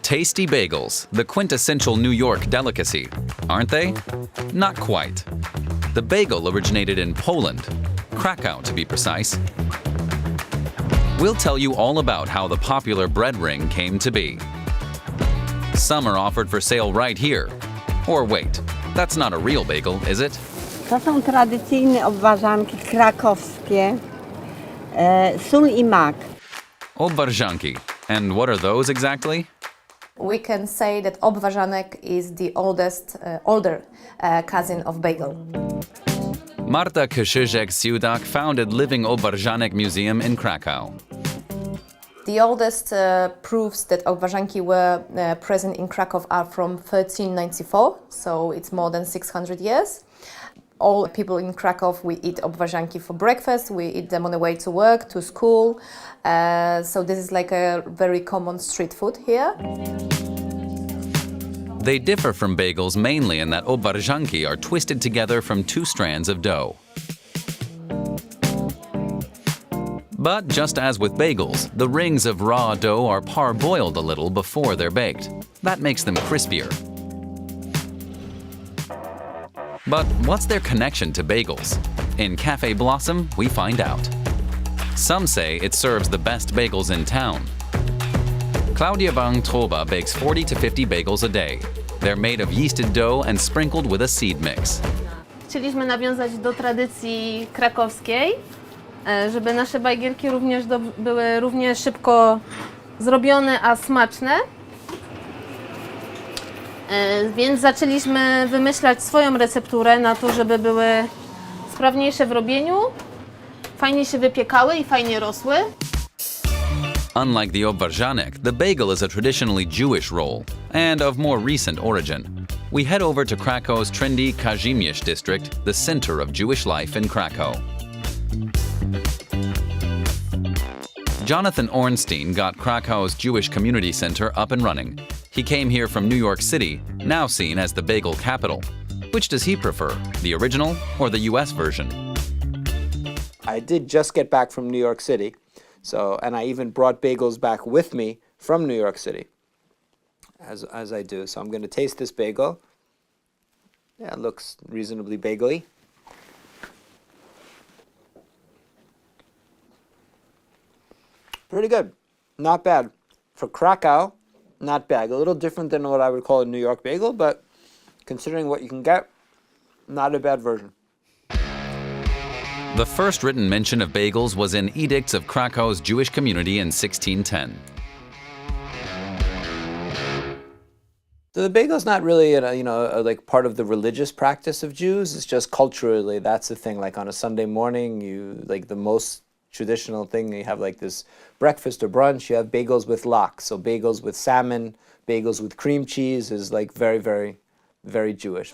Tasty bagels, the quintessential New York delicacy, aren't they? Not quite. The bagel originated in Poland, Krakow to be precise. We'll tell you all about how the popular bread ring came to be. Some are offered for sale right here. Or wait, that's not a real bagel, is it? To są tradycyjne obwarzanki krakowskie, sól i mak. Obwarzanki. And what are those exactly? We can say that obwarzanek is the older cousin of bagel. Marta Krzyżek-Siudak founded Living Obwarzanek Museum in Krakow. The oldest proofs that obwarzanki were present in Krakow are from 1394, so it's more than 600 years. All people in Krakow, we eat obwarzanki for breakfast, we eat them on the way to work, to school, so this is like a very common street food here. They differ from bagels mainly in that obwarzanki are twisted together from two strands of dough. But just as with bagels, the rings of raw dough are parboiled a little before they're baked. That makes them crispier. But what's their connection to bagels? In Cafe Blossom, we find out. Some say it serves the best bagels in town. Claudia Wątroba bakes 40 to 50 bagels a day. They're made of yeasted dough and sprinkled with a seed mix. Chcieliśmy nawiązać do tradycji krakowskiej, żeby nasze bagielki również były równie szybko zrobione, a smaczne. Więc zaczęliśmy wymyślać swoją recepturę na to, żeby były sprawniejsze w robieniu, fajnie się wypiekały i fajnie rosły. Unlike the obwarzanek, the bagel is a traditionally Jewish roll and of more recent origin. We head over to Krakow's trendy Kazimierz district, the center of Jewish life in Krakow. Jonathan Ornstein got Krakow's Jewish Community Center up and running. He came here from New York City, now seen as the bagel capital. Which does he prefer, the original or the US version? I did just get back from New York City, and I even brought bagels back with me from New York City, as I do. So I'm going to taste this bagel. Yeah, it looks reasonably bagely. Pretty good. Not bad. For Krakow, not bad. A little different than what I would call a New York bagel, but considering what you can get, not a bad version. The first written mention of bagels was in edicts of Krakow's Jewish community in 1610. So the bagel's not really, like part of the religious practice of Jews. It's just culturally, that's the thing. Like on a Sunday morning, the most traditional thing, you have like this breakfast or brunch, you have bagels with lox. So bagels with salmon, bagels with cream cheese is like very, very, very Jewish.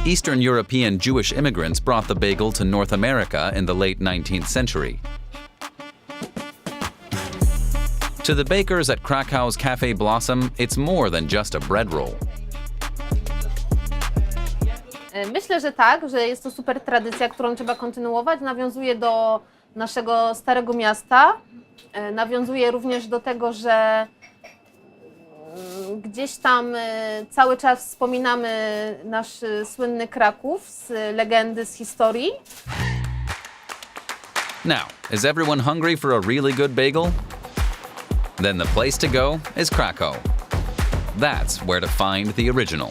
Eastern European Jewish immigrants brought the bagel to North America in the late 19th century. To the bakers at Krakow's Cafe Blossom, it's more than just a bread roll. Myślę, że tak, że jest to super tradycja, którą trzeba kontynuować. Nawiązuje do naszego Starego Miasta. Nawiązuje również do tego, że gdzieś tam cały czas wspominamy nasz słynny Kraków z legendy, z historii. Now, is everyone hungry for a really good bagel? Then the place to go is Krakow. That's where to find the original.